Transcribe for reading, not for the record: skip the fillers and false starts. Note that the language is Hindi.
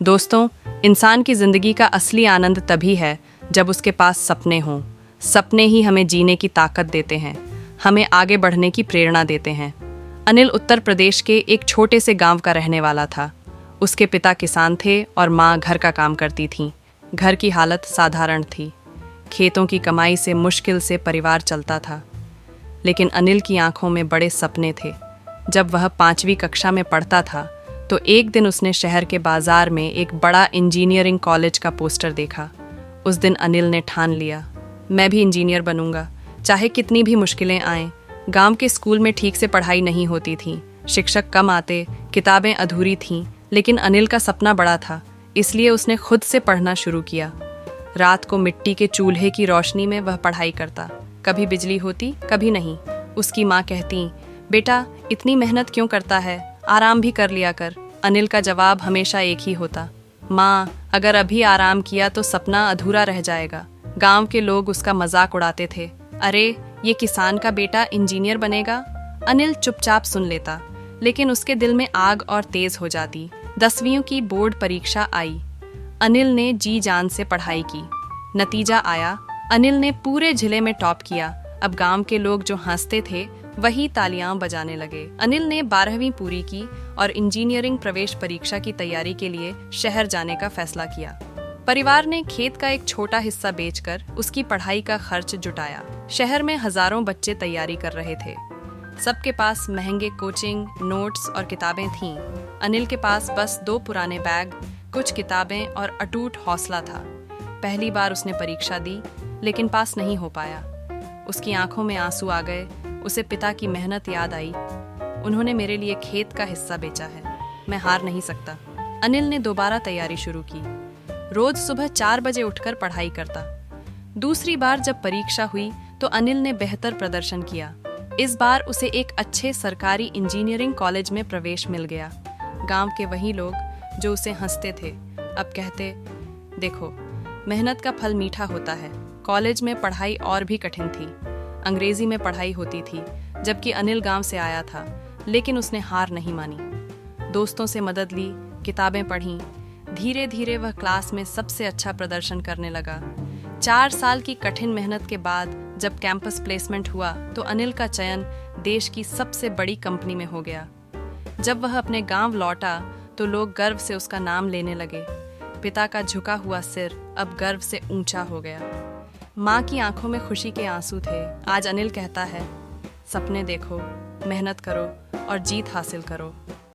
दोस्तों, इंसान की ज़िंदगी का असली आनंद तभी है जब उसके पास सपने हों। सपने ही हमें जीने की ताकत देते हैं, हमें आगे बढ़ने की प्रेरणा देते हैं। अनिल उत्तर प्रदेश के एक छोटे से गांव का रहने वाला था। उसके पिता किसान थे और माँ घर का काम करती थीं। घर की हालत साधारण थी। खेतों की कमाई से मुश्किल से परिवार चलता था। लेकिन अनिल की आंखों में बड़े सपने थे। जब वह 5वीं कक्षा में पढ़ता था तो एक दिन उसने शहर के बाजार में एक बड़ा इंजीनियरिंग कॉलेज का पोस्टर देखा। उस दिन अनिल ने ठान लिया, मैं भी इंजीनियर बनूंगा, चाहे कितनी भी मुश्किलें आएं। गांव के स्कूल में ठीक से पढ़ाई नहीं होती थी, शिक्षक कम आते, किताबें अधूरी थीं, लेकिन अनिल का सपना बड़ा था, इसलिए उसने खुद से पढ़ना शुरू किया। रात को मिट्टी के चूल्हे की रोशनी में वह पढ़ाई करता। कभी बिजली होती, कभी नहीं। उसकी माँ कहती, बेटा इतनी मेहनत क्यों करता है, आराम भी कर लिया कर। अनिल का जवाब हमेशा एक ही होता, माँ अगर अभी आराम किया तो सपना अधूरा रह जाएगा। गांव के लोग उसका मजाक उड़ाते थे, अरे ये किसान का बेटा इंजीनियर बनेगा। अनिल चुपचाप सुन लेता, लेकिन उसके दिल में आग और तेज हो जाती। 10वीं की बोर्ड परीक्षा आई। अनिल ने जी जान से पढ़ाई की। नतीजा आया, अनिल ने पूरे जिले में टॉप किया। अब गांव के लोग जो हंसते थे वही तालियां बजाने लगे। अनिल ने 12वीं पूरी की और इंजीनियरिंग प्रवेश परीक्षा की तैयारी के लिए शहर जाने का फैसला किया। परिवार ने खेत का एक छोटा हिस्सा बेचकर उसकी पढ़ाई का खर्च जुटाया। शहर में हजारों बच्चे तैयारी कर रहे थे। सबके पास महंगे कोचिंग, नोट्स और किताबें थीं। अनिल के पास बस 2 पुराने बैग, कुछ किताबें और अटूट हौसला था। पहली बार उसने परीक्षा दी, लेकिन पास नहीं हो पाया। उसकी आंखों में आंसू आ गए। उसे पिता की मेहनत याद आई। उन्होंने मेरे लिए खेत का हिस्सा बेचा है, मैं हार नहीं सकता। अनिल ने दोबारा तैयारी शुरू की। रोज सुबह 4 बजे उठकर पढ़ाई करता। दूसरी बार जब परीक्षा हुई तो अनिल ने बेहतर प्रदर्शन किया। इस बार उसे एक अच्छे सरकारी इंजीनियरिंग कॉलेज में प्रवेश मिल गया। गांव के वही लोग जो उसे हंसते थे अब कहते, देखो मेहनत का फल मीठा होता है। कॉलेज में पढ़ाई और भी कठिन थी। अंग्रेजी में पढ़ाई होती थी, जबकि अनिल गांव से आया था, लेकिन उसने हार नहीं मानी। दोस्तों से मदद ली, किताबें पढ़ीं। धीरे धीरे वह क्लास में सबसे अच्छा प्रदर्शन करने लगा। 4 साल की कठिन मेहनत के बाद जब कैंपस प्लेसमेंट हुआ तो अनिल का चयन देश की सबसे बड़ी कंपनी में हो गया। जब वह अपने गांव लौटा तो लोग गर्व से उसका नाम लेने लगे। पिता का झुका हुआ सिर अब गर्व से ऊंचा हो गया। माँ की आंखों में खुशी के आंसू थे। आज अनिल कहता है, सपने देखो, मेहनत करो और जीत हासिल करो।